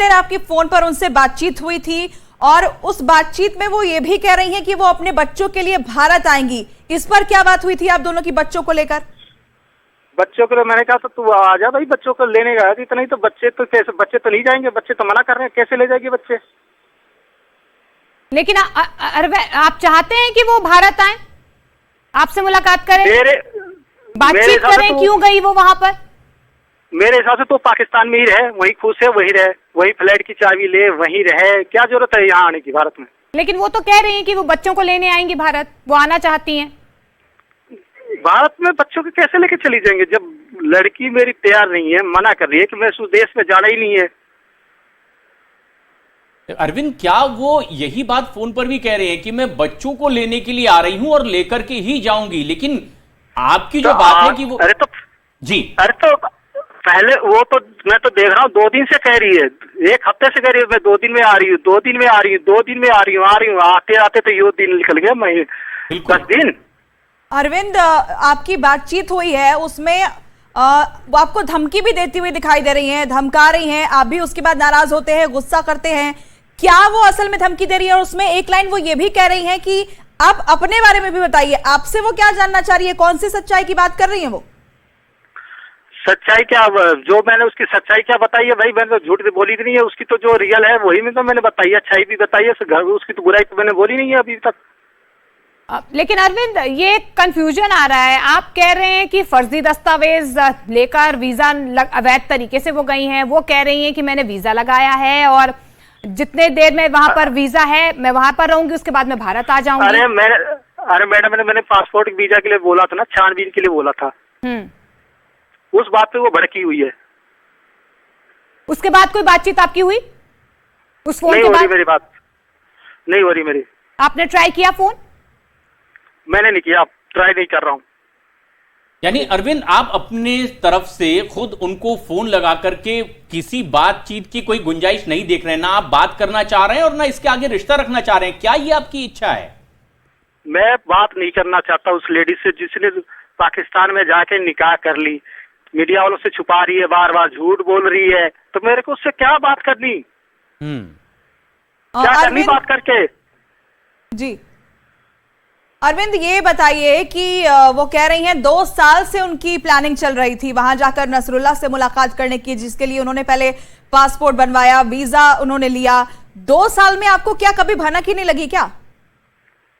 देर आपकी फोन पर उनसे बातचीत हुई थी और उस बातचीत में वो ये भी कह रही हैं कि वो अपने बच्चों के लिए भारत आएंगी। इस पर क्या बात हुई थी आप दोनों की बच्चों को लेकर? बच्चों को मैंने कहा तो तू आ जा भाई, बच्चों को लेने गया थी। इतना ही तो बच्चे तो कैसे, बच्चे तो नहीं जाएंगे, बच्चे तो मना कर रहे हैं, कैसे ले जाएंगे बच्चे? लेकिन आप चाहते हैं कि वो भारत आए, आपसे मुलाकात करें, बातचीत करें, क्यों गई वो वहां पर? मेरे हिसाब से तो पाकिस्तान में ही रहे, वही खुश है, वही रहे, वही फ्लैट की चाबी ले, वही रहे, क्या जरूरत है यहाँ आने की भारत में? लेकिन वो तो कह रही हैं कि वो बच्चों को लेने आएंगी भारत, वो आना चाहती हैं। भारत में बच्चों को कैसे लेके चली जाएंगे जब लड़की मेरी तैयार नहीं है, मना कर रही है कि मैं उस देश में जाना ही नहीं है। अरविंद, क्या वो यही बात फोन पर भी कह रहे हैं कि मैं बच्चों को लेने के लिए आ रही हूं और लेकर के ही जाऊंगी, लेकिन आपकी जो बात है कि वो अरे तो पहले वो तो मैं तो देख रहा हूँ 2 दिन से कह रही है, 1 हफ्ते से कह रही है मैं 2 दिन में आ रही हूँ, 2 दिन में आ रही हूँ, 2 दिन में आ रही हूँ, आते आते तो ये दिन निकल गया, मैं 10 दिन। अरविंद, आपकी बातचीत हुई है उसमें वो आपको धमकी भी देती हुई दिखाई दे रही हैं, धमका रही हैं, आप भी उसके बाद नाराज होते हैं, गुस्सा करते हैं। क्या वो असल में धमकी दे रही है? और उसमें एक लाइन वो ये भी कह रही हैं कि आप अपने बारे में भी बताइए, आपसे वो क्या जानना चाह रही है, कौन सी सच्चाई की बात कर रही है वो? सच्चाई क्या, जो मैंने उसकी सच्चाई क्या बताई है भाई? मैंने तो झूठ भी बोली नहीं है, उसकी तो जो रियल है वही में तो मैंने बताई है, अच्छाई भी बताई है, उसकी तो बुराई तो मैंने बोली नहीं है अभी तक। लेकिन अरविंद, ये कंफ्यूजन आ रहा है, आप कह रहे हैं कि फर्जी दस्तावेज लेकर वीजा अवैध तरीके से वो गई हैं, वो कह रही हैं कि मैंने वीजा लगाया है और जितने देर में वहां पर वीजा है मैं वहां पर रहूंगी, उसके बाद मैं भारत आ जाऊंगी। अरे मैडम, मैंने पासपोर्ट वीजा के लिए बोला था ना, छानबीन के लिए बोला था, उस बात पे वो भड़की हुई है। उसके बाद कोई बातचीत आपकी हुई उस फोन नहीं के हो बाद? रही मेरी बात, नहीं हो रही मेरी। आपने ट्राई किया फोन? मैंने नहीं किया, ट्राई नहीं कर रहा हूं। यानी अरविंद, आप अपने तरफ से खुद उनको फोन लगा करके किसी बातचीत की कोई गुंजाइश नहीं देख रहे हैं, ना आप बात करना चाह रहे हैं और ना इसके आगे रिश्ता रखना चाह रहे हैं, क्या ये आपकी इच्छा है? मैं बात नहीं करना चाहता उस लेडी से जिसने पाकिस्तान में जाके निकाह कर ली, मीडिया वालों से छुपा रही है, बार बार झूठ बोल रही है, तो मेरे को उससे क्या बात करनी? क्या करनी बात करके? जी अरविंद, ये बताइए कि वो कह रही हैं 2 साल से उनकी प्लानिंग चल रही थी वहां जाकर नसरुल्लाह से मुलाकात करने की, जिसके लिए उन्होंने पहले पासपोर्ट बनवाया, वीजा उन्होंने लिया। 2 साल में आपको क्या कभी भनक ही नहीं लगी क्या?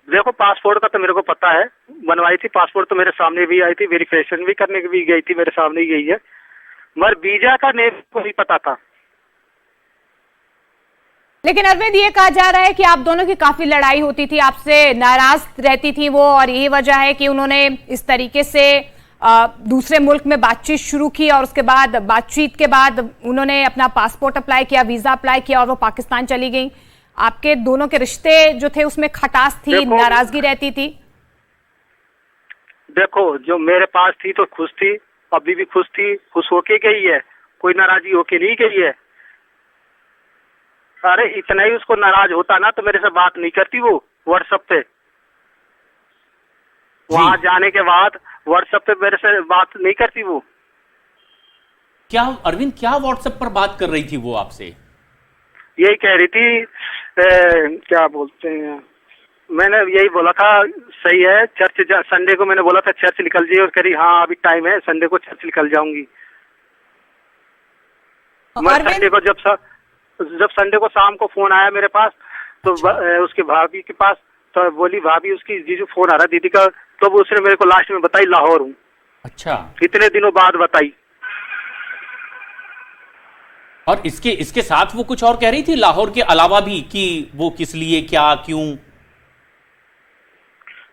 देखो, पासपोर्ट का तो मेरे को पता है, बनवाई थी, पासपोर्ट तो मेरे सामने भी आई थी, वेरिफिकेशन भी करने भी गई थी, मेरे सामने ही गई है, मगर वीजा का नेम को नहीं पता था। लेकिन अरविंद, ये कहा जा रहा है कि आप दोनों की काफी लड़ाई होती थी, आपसे नाराज रहती थी वो, और यही वजह है कि उन्होंने इस तरीके से दूसरे मुल्क में बातचीत शुरू की और उसके बाद बातचीत के बाद उन्होंने अपना पासपोर्ट अप्लाई किया, वीजा अप्लाई किया और वो पाकिस्तान चली गई। आपके दोनों के रिश्ते जो थे उसमें खटास थी, नाराजगी रहती थी। देखो, जो मेरे पास थी तो खुश थी, अभी भी खुश थी, खुश होके गई है, कोई नाराजगी होके नहीं गई है। अरे इतना ही उसको नाराज होता ना तो मेरे से बात नहीं करती वो व्हाट्सएप पे, वहां जाने के बाद व्हाट्सएप पे मेरे से बात नहीं करती वो। क्या अरविंद, क्या व्हाट्सएप पर बात कर रही थी वो आपसे? यही कह रही थी क्या बोलते हैं, मैंने यही बोला था सही है, चर्च संडे को मैंने बोला था चर्च निकल जाइए, और करी हाँ अभी टाइम है, संडे को चर्च निकल जाऊंगी। मैं संडे को जब संडे को शाम को फोन आया मेरे पास तो उसके भाभी के पास, तो बोली भाभी उसकी जीजू फोन आ रहा दीदी का, तो उसने मेरे को लास्ट में बताई लाहौर हूँ। अच्छा, इतने दिनों बाद बताई। और इसके साथ वो कुछ और कह रही थी लाहौर के अलावा भी, कि वो किस लिए, क्या, क्यों?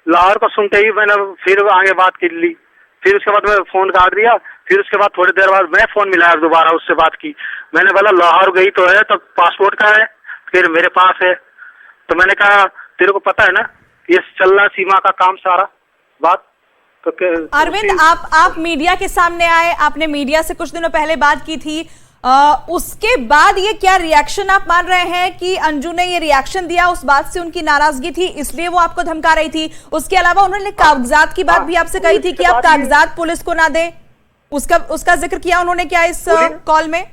लाहौर को सुनते ही मैंने फिर आगे बात कर ली, फिर उसके बाद मैं फोन काट दिया, फिर उसके बाद थोड़ी देर बाद मैं फोन मिलाया, दोबारा उससे बात की, मैंने बोला लाहौर गई तो है, तो पासपोर्ट का है, फिर मेरे पास है, तो मैंने कहा तेरे को पता है ना ये चलना सीमा का काम सारा बात। तो अरविंद, आप मीडिया के सामने आए, आपने मीडिया से कुछ दिनों पहले बात की थी, उसके बाद ये क्या रिएक्शन आप मान रहे हैं कि अंजू ने ये रिएक्शन दिया, उस बात से उनकी नाराजगी थी इसलिए वो आपको धमका रही थी? उसके अलावा उन्होंने कागजात की बात भी आपसे कही थी कि आप कागजात पुलिस को ना दें, उसका जिक्र किया उन्होंने क्या इस कॉल में?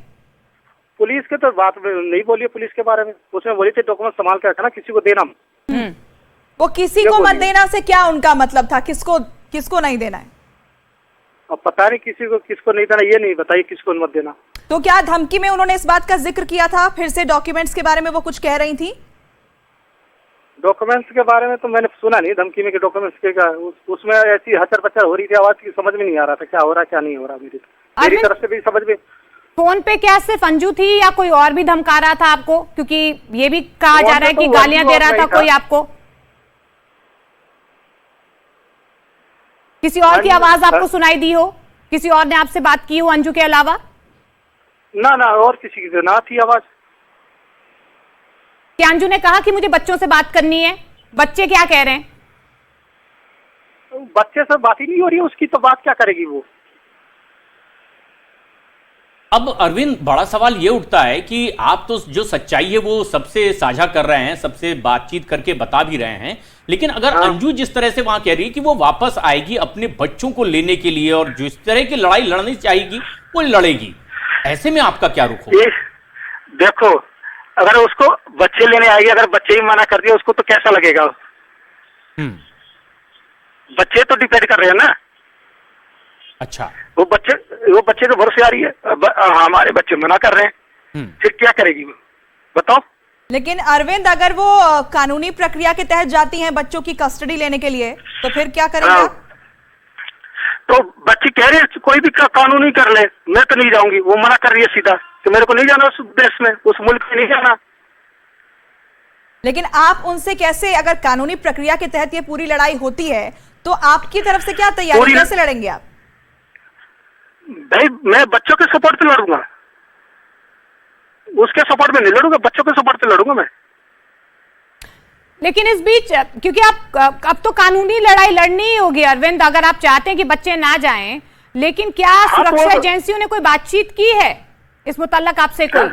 पुलिस के तो बात नहीं बोली है पुलिस के बारे में। उसने बोली थी डॉक्यूमेंट संभाल के रखना, किसी को देना। वो किसी को मत देना से क्या उनका मतलब था? किसको नहीं देना है? अब पता नहीं किसको नहीं देना, ये नहीं बताइए किसको मत देना। तो क्या धमकी में उन्होंने इस बात का जिक्र किया था फिर से डॉक्यूमेंट्स के बारे में वो कुछ कह रही थी? डॉक्यूमेंट्स के बारे में तो मैंने सुना नहीं धमकी में कि डॉक्यूमेंट्स के का उसमें ऐसी हचर पचर हो रही थी, आवाज की समझ में नहीं आ रहा था क्या हो रहा क्या नहीं हो रहा। मेरी तरफ से भी समझ में। फोन पे क्या सिर्फ अंजू थी या कोई और भी धमका रहा था आपको? क्योंकि ये भी कहा जा रहा है कि गालियां दे रहा था कोई आपको। किसी और की आवाज आपको सुनाई दी हो? किसी और ने आपसे बात की हो अंजू के अलावा? ना और किसी की ना थी आवाज। क्या अंजू ने कहा कि मुझे बच्चों से बात करनी है? बच्चे क्या कह रहे हैं? बच्चे से बात ही नहीं हो रही है उसकी, तो बात क्या करेगी वो। अब अरविंद, बड़ा सवाल ये उठता है कि आप तो जो सच्चाई है वो सबसे साझा कर रहे हैं, सबसे बातचीत करके बता भी रहे हैं, लेकिन अगर अंजू जिस तरह से वहां कह रही है कि वो वापस आएगी अपने बच्चों को लेने के लिए और जिस तरह की लड़ाई लड़नी चाहेगी वो लड़ेगी, ऐसे में आपका क्या रुख होगा? देखो, अगर उसको बच्चे लेने आएगी, अगर बच्चे ही मना कर दिया उसको तो कैसा लगेगा? बच्चे तो डिपेंड कर रहे हैं ना। अच्छा, वो बच्चे तो भरोसे आ रही है, हमारे बच्चे मना कर रहे हैं, फिर क्या करेगी वो बताओ? लेकिन अरविंद, अगर वो कानूनी प्रक्रिया के तहत जाती हैं बच्चों की कस्टडी लेने के लिए तो फिर क्या करेंगे? तो बच्ची कह रही है कोई भी कानूनी कर ले, मैं तो नहीं जाऊंगी। वो मना कर रही है सीधा कि मेरे को नहीं जाना उस देश में, उस मुल्क में नहीं जाना। लेकिन आप उनसे कैसे, अगर कानूनी प्रक्रिया के तहत ये पूरी लड़ाई होती है तो आपकी तरफ से क्या तैयारी, कैसे लड़ेंगे आप? भाई मैं बच्चों के सपोर्ट पे लड़ूंगा, उसके सपोर्ट में नहीं लड़ूंगा, बच्चों के सपोर्ट पे लड़ूंगा मैं। लेकिन इस बीच, क्योंकि आप अब तो कानूनी लड़ाई लड़नी ही होगी अरविंद, अगर आप चाहते हैं कि बच्चे ना जाएं, लेकिन क्या सुरक्षा एजेंसियों ने कोई बातचीत की है इस मुतल्लक आपसे? कोई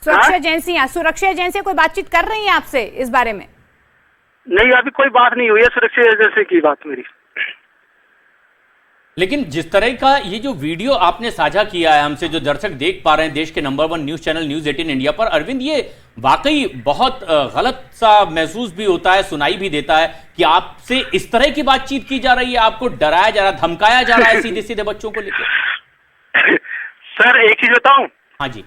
सुरक्षा एजेंसियां कोई बातचीत कर रही हैं आपसे इस बारे में? नहीं, अभी कोई बात नहीं हुई है सुरक्षा एजेंसी की बात मेरी। लेकिन जिस तरह का ये जो वीडियो आपने साझा किया है हमसे, जो दर्शक देख पा रहे हैं देश के number 1 news channel news 18 India पर, अरविंद, ये वाकई बहुत गलत सा महसूस भी होता है, सुनाई भी देता है कि आपसे इस तरह की बातचीत की जा रही है, आपको डराया जा रहा, धमकाया जा रहा है सीधे सीधे बच्चों को लेकर। सर एक चीज बताऊं? हाँ जी।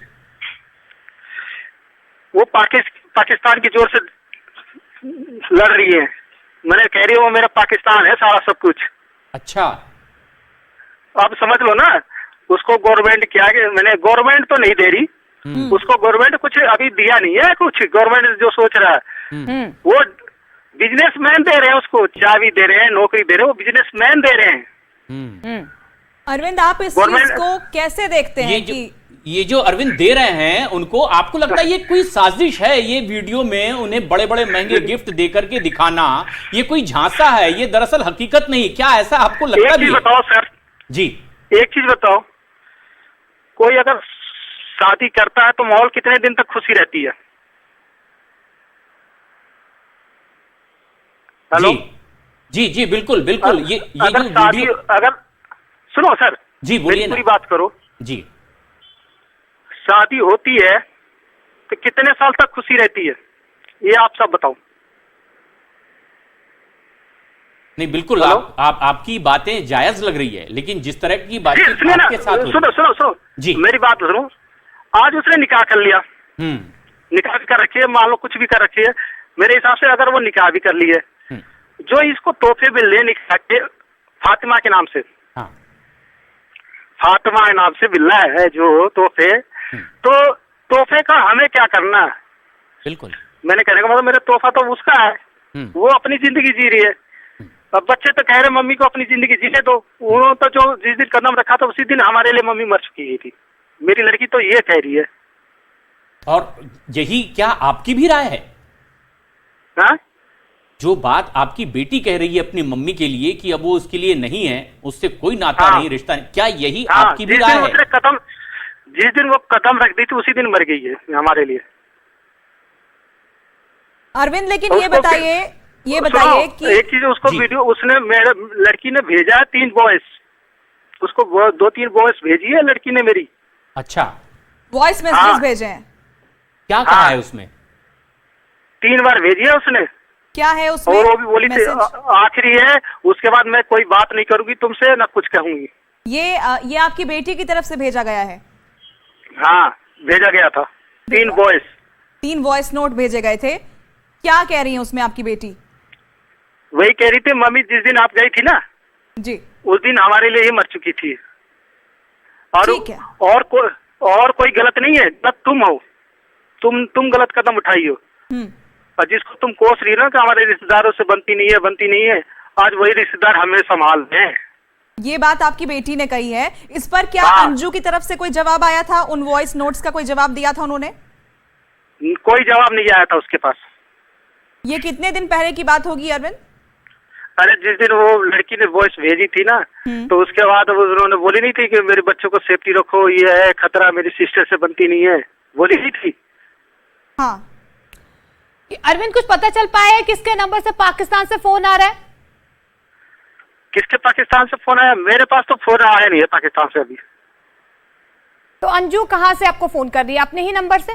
वो पाकिस्तान की जोर से लड़ रही है, मैंने कह रही हूँ वो मेरा पाकिस्तान है सारा सब कुछ। अच्छा, आप समझ लो ना। उसको गवर्नमेंट क्या, मैंने गवर्नमेंट तो नहीं दे रही उसको, गवर्नमेंट कुछ अभी दिया नहीं है, कुछ गवर्नमेंट जो सोच रहा है वो बिजनेसमैन दे रहे हैं उसको, चाबी दे रहे हैं, नौकरी दे रहे हैं, वो बिजनेसमैन दे रहे हैं। अरविंद, आप इस चीज को कैसे देखते हैं कि ये जो अरविंद दे रहे हैं उनको, आपको लगता है ये कोई साजिश है? ये वीडियो में उन्हें बड़े बड़े महंगे गिफ्ट देकर के दिखाना, ये कोई झांसा है? ये दरअसल हकीकत नहीं, क्या ऐसा आपको लगता भी है? बताओ सर जी, एक चीज बताओ, कोई अगर शादी करता है तो माहौल कितने दिन तक खुशी रहती है? हेलो? जी बिल्कुल बिल्कुल। ये अगर जो वीडियो, अगर सुनो सर, जी बोलिए ना, पूरी बात करो जी। शादी होती है तो कितने साल तक खुशी रहती है, ये आप सब बताओ। नहीं बिल्कुल, आपकी बातें जायज लग रही है, लेकिन जिस तरह की बातचीत आपके साथ हो रही है, सुनो जी, मेरी बात सुनो। आज उसने निकाह कर लिया, निकाह भी कर रखी है, मान लो कुछ भी कर रखी है, मेरे हिसाब से अगर वो निकाह भी कर ली है, जो इसको तोहफे में ले निकाह के फातिमा के नाम से, हाँ, फातिमा के नाम से बिल्ला है जो तोहफे, तो तोहफे का हमें क्या करना है? बिल्कुल, मैंने कहने का मतलब मेरा तोहफा तो उसका है, वो अपनी जिंदगी जी रही है। अब बच्चे तो कह रहे मम्मी को अपनी जिंदगी जीने दो, उन्होंने तो जो जिस दिन कदम रखा था उसी दिन हमारे लिए मम्मी मर चुकी थी। मेरी लड़की तो ये कह रही है। और यही क्या आपकी भी राय है? हाँ? जो बात आपकी बेटी कह रही है अपनी मम्मी के लिए कि अब वो उसके लिए नहीं है, उससे कोई नाता नहीं, रिश्ता नहीं, क्या यही आपकी भी राय है? जिस दिन वो कदम रख दी थी उसी दिन मर गई है हमारे लिए। अरविंद, लेकिन ये बताइए कि एक चीज, उसको वीडियो उसने, मेरे लड़की ने भेजा है 3 वॉइस, उसको 2-3 वॉइस भेजी है लड़की ने मेरी। अच्छा, वॉइस मैसेजेस भेजे हैं? क्या कहा है उसमें? 3 बार भेजी है उसने। क्या है उसमें? और वो भी बोली थी मैसेज? आखिरी है, उसके बाद मैं कोई बात नहीं करूंगी तुमसे, ना कुछ कहूंगी। ये आपकी बेटी की तरफ से भेजा गया है? हाँ, भेजा गया था 3 वॉइस नोट भेजे गए थे। क्या कह रही है उसमें आपकी बेटी? वही कह रही थी, मम्मी जिस दिन आप गई थी ना जी, उस दिन हमारे लिए ही मर चुकी थी, ठीक है। और कोई गलत नहीं है, गलत तुम हो, तुम गलत कदम उठाई हो। और जिसको तुम कोस रही हो ना कि हमारे रिश्तेदारों से बनती नहीं है, आज वही रिश्तेदार हमें संभाल रहे हैं। ये बात आपकी बेटी ने कही है। इस पर क्या हाँ। अंजू की तरफ से कोई जवाब आया था? उन वॉइस नोट्स का कोई जवाब दिया था उन्होंने? कोई जवाब नहीं आया था उसके पास। ये कितने दिन पहले की बात होगी अरविंद? अरे जिस दिन वो लड़की ने वॉइस भेजी थी ना, तो उसके बाद उन्होंने बोली नहीं थी कि मेरे बच्चों को सेफ्टी रखो, ये है खतरा, मेरी सिस्टर से बनती नहीं है, बोली नहीं थी? हाँ। अरविंद, कुछ पता चल पाया है किसके नंबर से पाकिस्तान से फोन आ रहा है? किसके पाकिस्तान से फोन आया? मेरे पास तो फोन आया नहीं है पाकिस्तान से अभी। तो अंजू कहाँ से आपको फोन कर रही है? अपने ही नंबर से?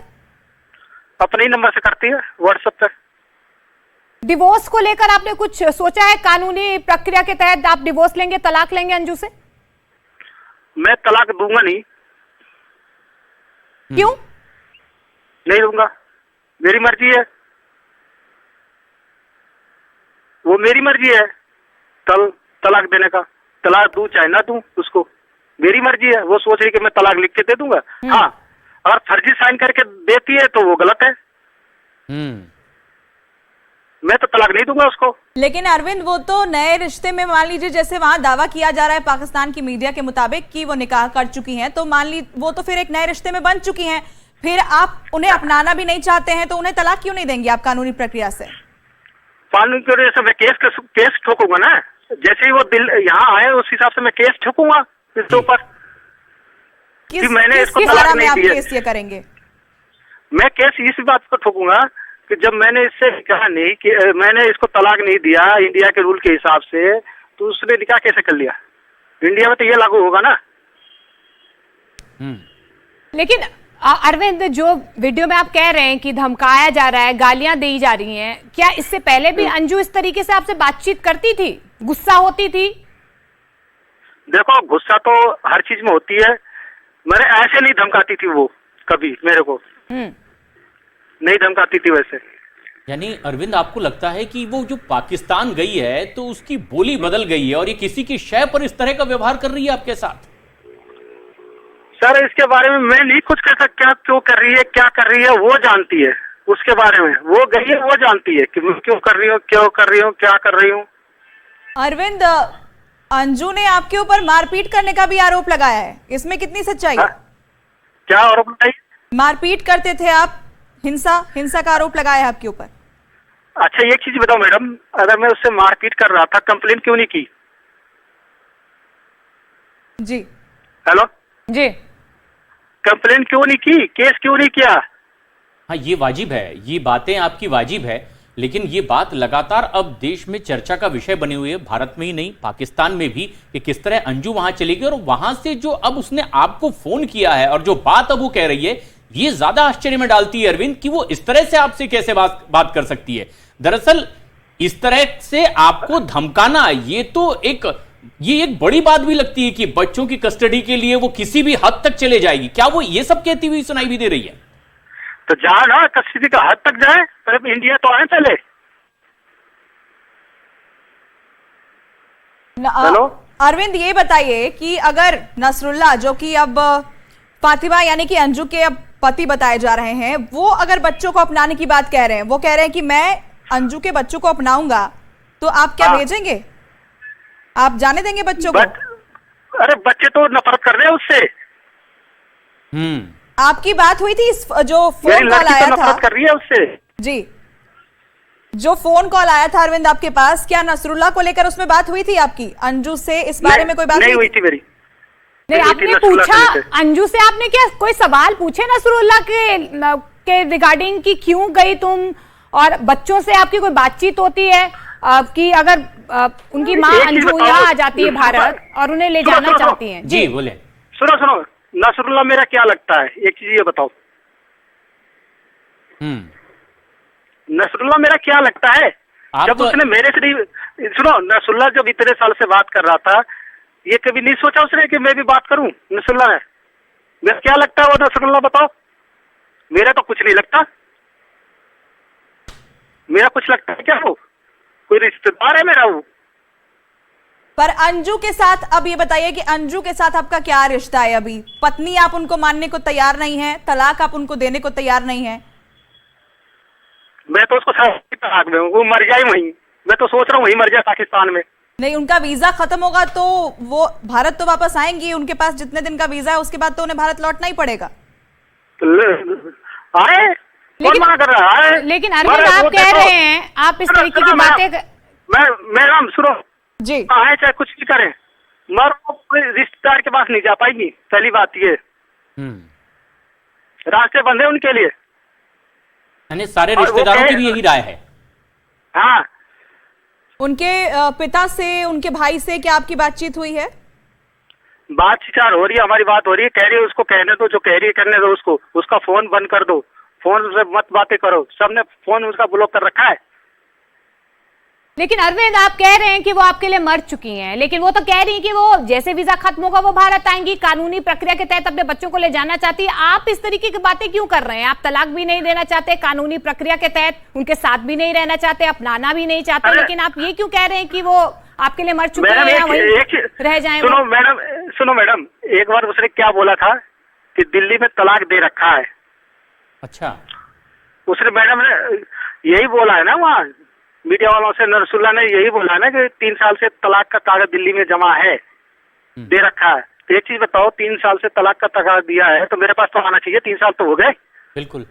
अपने ही नंबर से करती है, व्हाट्सएप पे। डिवोर्स को लेकर आपने कुछ सोचा है? कानूनी प्रक्रिया के तहत आप डिवोर्स लेंगे, तलाक लेंगे अंजू से? मैं तलाक दूंगा नहीं। क्यों नहीं दूंगा, मेरी मर्जी है, वो मेरी मर्जी है तलाक देने का। तलाक दूं चाहे ना दूं, उसको मेरी मर्जी है। वो सोच रही कि मैं तलाक लिख के दे दूंगा। हाँ, अगर फर्जी साइन करके देती है तो वो गलत है। मैं तो तलाक नहीं दूंगा उसको। लेकिन अरविंद, वो तो नए रिश्ते में मान लीजिए, जैसे वहां दावा किया जा रहा है पाकिस्तान की मीडिया के मुताबिक कि वो निकाह कर चुकी हैं, तो मान ली वो तो फिर एक नए रिश्ते में बन चुकी हैं, फिर आप उन्हें अपनाना भी नहीं चाहते हैं, तो उन्हें तलाक क्यों नहीं देंगे आप कानूनी प्रक्रिया से? कानून की वजह से मैं केस ठोकूंगा ना। जैसे ही वो दिल यहाँ आए उस हिसाब से मैं केस ठोकूंगा इसके ऊपर। मैंने इसको तलाक नहीं दिया। केस ये करेंगे? मैं केस इस बात पर ठोकूंगा कि जब मैंने इससे कहा नहीं कि मैंने इसको तलाक नहीं दिया इंडिया के रूल के हिसाब से, तो उसने निकाह कैसे कर लिया? इंडिया में तो ये लागू होगा ना। लेकिन अरविंद, जो वीडियो में आप कह रहे हैं कि धमकाया जा रहा है, गालियां दी जा रही हैं, क्या इससे पहले भी अंजू इस तरीके से आपसे बातचीत करती थी, गुस्सा होती थी? देखो, गुस्सा तो हर चीज में होती है। मैंने ऐसे नहीं धमकाती थी वो कभी, मेरे को नहीं धमकाती थी वैसे। यानी अरविंद, आपको लगता है कि वो जो पाकिस्तान गई है तो उसकी बोली बदल गई है और ये किसी की शय पर इस तरह का व्यवहार कर रही है आपके साथ? सर, इसके बारे में मैं नहीं कुछ कह सकता। क्यों कर रही है, क्या कर रही है, वो जानती है। उसके बारे में वो गई है, वो जानती है कि मैं क्यों कर रही हूँ, क्या कर रही हूँ। अरविंद, अंजू ने आपके ऊपर मारपीट करने का भी आरोप लगाया है, इसमें कितनी सच्चाई है? क्या आरोप लगाई? मारपीट करते थे आप, हिंसा का आरोप लगाया है आपके ऊपर। अच्छा, एक चीज बताओ मैडम, अगर मैं उससे मारपीट कर रहा था, कंप्लेन क्यों नहीं की? जी, हेलो जी, कंप्लेन क्यों नहीं की, केस क्यों नहीं किया? हाँ, ये वाजिब है, ये बातें आपकी वाजिब है, लेकिन ये बात लगातार अब देश में चर्चा का विषय बनी हुई है, भारत में ही नहीं पाकिस्तान में भी, कि किस तरह अंजू वहां चली गई और वहां से जो अब उसने आपको फोन किया है और जो बात अब वो कह रही है, ये ज्यादा आश्चर्य में डालती है अरविंद कि वो इस तरह से आपसे कैसे बात कर सकती है। दरअसल इस तरह से आपको धमकाना, ये एक बड़ी बात भी लगती है कि बच्चों की कस्टडी के लिए वो किसी भी हद तक चले जाएगी। क्या वो ये सब कहती हुई सुनाई भी दे रही है? तो जाए ना, कस्टडी का हद तक जाए, पर इंडिया तो आए पहले। हेलो अरविंद, ये बताइए कि अगर नसरुल्लाह, जो कि अब फातिमा यानी कि अंजू के अब पति बताए जा रहे हैं, वो अगर बच्चों को अपनाने की बात कह रहे हैं, वो कह रहे हैं कि मैं अंजू के बच्चों को अपनाऊंगा, तो आप क्या भेजेंगे? आप जाने देंगे बच्चों को? अरे बच्चे तो नफरत कर रहे हैं उससे। आपकी बात हुई थी, इस जो फोन कॉल आया था, नफरत कर रही है उससे। जी, जो फोन कॉल आया था अरविंद आपके पास, क्या नसरुल्लाह को लेकर उसमें बात हुई थी आपकी? अंजू से इस बारे में कोई बात नहीं हुई थी मेरी? नहीं, आपने पूछा अंजू से? आपने क्या कोई सवाल पूछे नसरुल्लाह के रिगार्डिंग कि क्यों गई तुम, और बच्चों से आपकी कोई बातचीत होती है कि अगर उनकी माँ अंजू यहाँ आ जाती है भारत और उन्हें ले जाना चाहती हैं? जी बोले। सुनो, नसरुल्ला मेरा क्या लगता है, एक चीज ये बताओ। नसरुल्ला मेरा क्या लगता है? जब उसने मेरे से नहीं, सुनो, नसरुल्ला जब इतने साल से बात कर रहा था, ये कभी नहीं सोचा उसने कि मैं भी बात करूं? नसरुल्ला ने मेरा क्या लगता है वो नसरुल्ला बताओ? मेरा तो कुछ नहीं लगता। मेरा कुछ लगता है क्या? वो कोई रिश्तेदार है मेरा वो? पर अंजू के साथ अब ये बताइए कि अंजू के साथ आपका क्या रिश्ता है? अभी पत्नी आप उनको मानने को तैयार नहीं है, तलाक आप उनको देने को तैयार नहीं है। मैं तो उसको तलाक में हूँ, वो मर जाए वहीं। मैं तो सोच रहा हूँ वहीं मर जाए पाकिस्तान में। नहीं, उनका वीजा खत्म होगा तो वो भारत तो वापस आएंगी। उनके पास जितने दिन का वीजा है उसके बाद तो उन्हें भारत लौटना ही पड़ेगा। आए, कौन मना कर रहा है? लेकिन अरविंद आप कह रहे हैं, आप इस तरीके की बातें मैडम सुनो जी, आए चाहे कुछ भी करें, मगर वो कोई रिश्तेदार के पास नहीं जा पाएगी। पहली बात ये, रास्ते बंद है उनके लिए। यानी सारे रिश्तेदारों की भी यही राय है। हाँ, उनके पिता से, उनके भाई से क्या आपकी बातचीत हुई है? बातचीत हो रही है, हमारी बात हो रही है। कह रही है उसको कहने दो, जो कह रही है करने दो उसको। उसका फोन बंद कर दो, फोन से मत बातें करो। सबने फोन उसका ब्लॉक कर रखा है। लेकिन अरविंद आप कह रहे हैं कि वो आपके लिए मर चुकी हैं, लेकिन वो तो कह रही है कि वो जैसे वीजा खत्म होगा वो भारत आएंगी, कानूनी प्रक्रिया के तहत अपने बच्चों को ले जाना चाहती है। आप इस तरीके की बातें क्यों कर रहे हैं? आप तलाक भी नहीं देना चाहते, कानूनी प्रक्रिया के तहत उनके साथ भी नहीं रहना चाहते, अपनाना भी नहीं चाहते, लेकिन आप ये क्यों कह रहे हैं कि वो आपके लिए मर चुके हैं या वहीं रह जाएं? सुनो मैडम, एक बार उसने क्या बोला था कि दिल्ली में तलाक दे रखा है। अच्छा, उसने मैडम ने यही बोला है ना वहाँ मीडिया वालों से। नसरुल्ला ने यही बोला है ना कि 3 साल से तलाक का कागज दिल्ली में जमा है, दे रखा है। तो एक चीज बताओ, 3 साल से तलाक का कागज दिया है तो मेरे पास तो आना चाहिए। 3 साल तो हो गए। बिल्कुल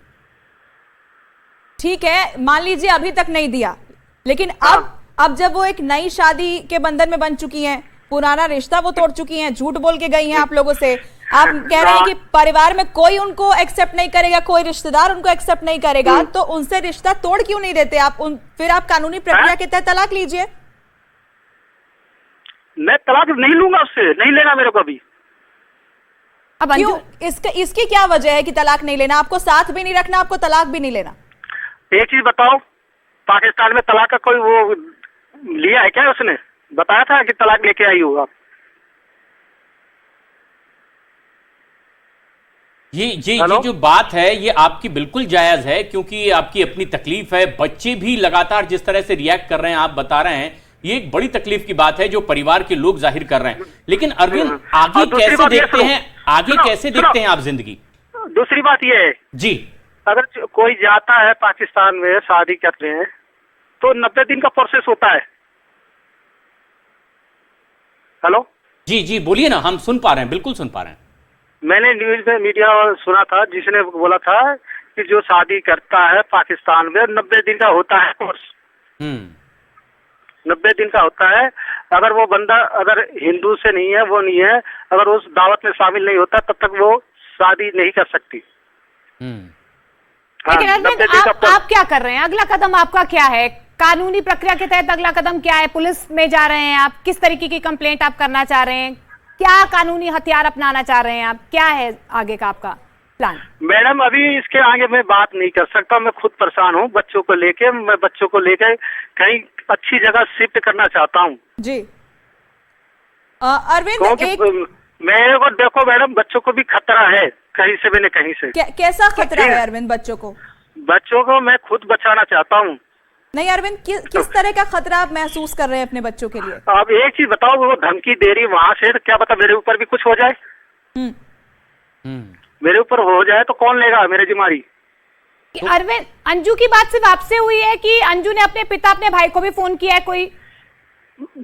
ठीक है, मान लीजिए अभी तक नहीं दिया, लेकिन अब जब वो एक नई शादी के बंधन में बन चुकी हैं, पुराना रिश्ता वो तोड़ चुकी हैं, झूठ बोल के गई हैं आप लोगों से, आप कह रहे हैं कि परिवार में कोई उनको एक्सेप्ट नहीं करेगा, कोई रिश्तेदार उनको एक्सेप्ट नहीं करेगा, तो उनसे रिश्ता तोड़ क्यों नहीं देते आप? फिर आप कानूनी प्रक्रिया के तहत तलाक लीजिए। मैं तलाक नहीं लूंगा उससे, नहीं लेना मेरे को अभी। अब क्यों? इसकी क्या वजह है कि तलाक नहीं लेना? आपको साथ भी नहीं रखना, आपको तलाक भी नहीं लेना? एक चीज बताओ, पाकिस्तान में तलाक का कोई वो लिया है क्या? उसने बताया था कि तलाक लेके आई होगा। ये जो बात है ये आपकी बिल्कुल जायज है, क्योंकि आपकी अपनी तकलीफ है। बच्चे भी लगातार जिस तरह से रिएक्ट कर रहे हैं, आप बता रहे हैं, ये एक बड़ी तकलीफ की बात है जो परिवार के लोग जाहिर कर रहे हैं। लेकिन अरविंद, आगे कैसे देखते हैं, आगे कैसे देखते हैं आप जिंदगी? दूसरी बात ये है जी, अगर कोई जाता है पाकिस्तान में शादी करते हैं तो 90 दिन का प्रोसेस होता है। हेलो जी जी, बोलिए ना, हम सुन पा रहे हैं, बिल्कुल सुन पा रहे हैं। मैंने न्यूज में मीडिया सुना था जिसने बोला था कि जो शादी करता है पाकिस्तान में 90 दिन का होता है कोर्स। 90 दिन का होता है। अगर वो बंदा अगर हिंदू से नहीं है, वो नहीं है, अगर उस दावत में शामिल नहीं होता तब तक वो शादी नहीं कर सकती। लेकिन अरविंद, आप क्या कर रहे हैं? अगला कदम आपका क्या है? कानूनी प्रक्रिया के तहत अगला कदम क्या है? पुलिस में जा रहे हैं आप? किस तरीके की कंप्लेंट आप करना चाह रहे हैं? क्या कानूनी हथियार अपनाना चाह रहे हैं आप? क्या है आगे का आपका प्लान? मैडम अभी इसके आगे मैं बात नहीं कर सकता, मैं खुद परेशान हूँ बच्चों को लेके। मैं बच्चों को लेके कहीं अच्छी जगह शिफ्ट करना चाहता हूँ। जी अरविंद, मेरे को देखो मैडम, बच्चों को भी खतरा है कहीं से भी न कहीं से। कैसा खतरा है अरविंद बच्चों को? बच्चों को मैं खुद बचाना चाहता हूँ। नहीं अरविंद, किस तरह का खतरा आप महसूस कर रहे हैं अपने बच्चों के लिए? अब एक चीज बताओ, वो धमकी दे रही वहां से, क्या पता मेरे ऊपर भी कुछ हो जाए। मेरे ऊपर हो जाए तो कौन लेगा मेरी जिम्मेदारी? अरविंद, अंजू की बात सिर्फ आपसे हुई है कि अंजू ने अपने पिता, अपने भाई को भी फोन किया है कोई?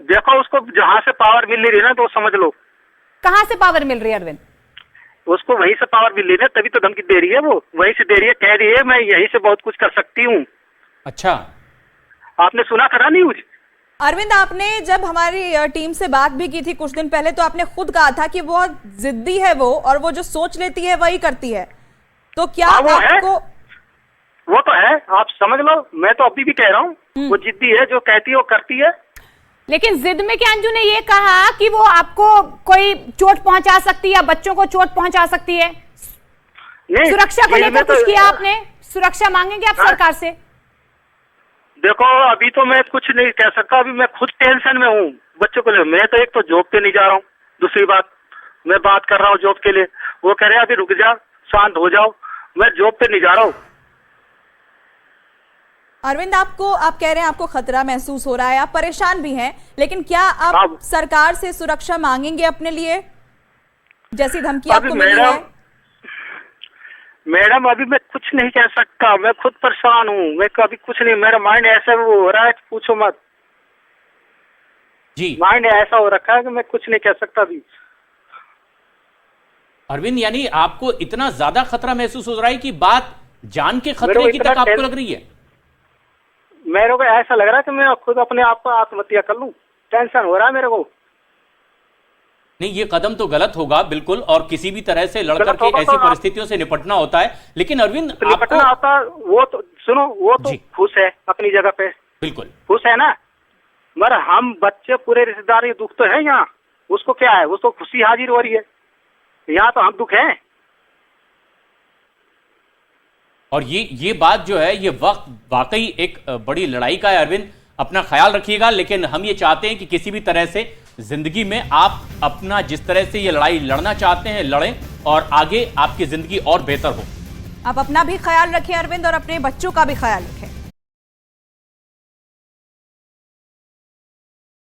देखो उसको जहाँ से पावर मिल रही है ना, तो समझ लो। कहाँ से पावर मिल रही है अरविंद? उसको वहीं से पावर मिल रही है, तभी तो धमकी दे रही है। वो वहीं से दे रही है, कह रही है मैं यहीं से बहुत कुछ कर सकती हूँ। अच्छा, आपने सुना था ना न्यूज? अरविंद, आपने जब हमारी टीम से बात भी की थी कुछ दिन पहले, तो आपने खुद कहा था कि बहुत जिद्दी है वो, और वो जो सोच लेती है वही करती है। तो क्या आपको? वो तो है, आप समझ लो। मैं तो अभी भी कह रहा हूँ वो जिद्दी है, जो कहती है वो करती है। लेकिन जिद में क्या अंजू ने ये कहा कि वो आपको कोई चोट पहुंचा सकती है या बच्चों को चोट पहुंचा सकती है। नहीं, सुरक्षा को जेल लेकर में कुछ तो- किया आपने? सुरक्षा मांगेंगे आप सरकार से? देखो अभी तो मैं कुछ नहीं कह सकता, अभी मैं खुद टेंशन में हूँ बच्चों को ले। मैं तो एक तो जॉब पे नहीं जा रहा हूँ, दूसरी बात मैं बात कर रहा हूँ जॉब के लिए, वो कह रहे हैं अभी रुक जा, शांत हो जाओ, मैं जॉब पे नहीं जा रहा हूँ। अरविंद, आप कह रहे हैं आपको खतरा महसूस हो रहा है, आप परेशान भी हैं, लेकिन क्या आप अब- सरकार से सुरक्षा मांगेंगे अपने लिए, जैसी धमकी आपको अभी मिली है? मैडम अभी मैं कुछ नहीं कह सकता, मैं खुद परेशान हूँ, मैं कभी कुछ नहीं, मेरा माइंड ऐसा वो हो रहा है कि पूछो मत। जी माइंड ऐसा हो रखा है कि मैं कुछ नहीं कह सकता अभी। अरविंद, यानी आपको इतना ज्यादा खतरा महसूस हो रहा है कि बात जान के मेरे खतरे को की इतना तक आपको टें- लग रही है? मेरे को ऐसा लग रहा है कि मैं खुद अपने आप को आत्महत्या कर लूं, टेंशन हो रहा है मेरे को। नहीं, ये कदम तो गलत होगा बिल्कुल, और किसी भी तरह से लड़कर गलत के होगा ऐसी तो आप- परिस्थितियों से निपटना होता है। लेकिन अरविंद तो निपटना आपको आता, वो तो सुनो, वो तो जी। खुश है अपनी जगह पे, बिल्कुल खुश है ना, मगर हम बच्चे पूरे रिश्तेदार ये दुख तो है यहाँ, उसको क्या है, उसको खुशी हाजिर हो रही है, यहाँ तो हम दुख हैं। और ये बात जो है, ये वक्त वाकई एक बड़ी लड़ाई का है। अरविंद, अपना ख्याल रखिएगा, लेकिन हम ये चाहते हैं कि किसी भी तरह से जिंदगी में आप अपना जिस तरह से ये लड़ाई लड़ना चाहते हैं लड़ें, और आगे आपकी जिंदगी और बेहतर हो। आप अपना भी ख्याल रखें अरविंद, और अपने बच्चों का भी ख्याल रखें।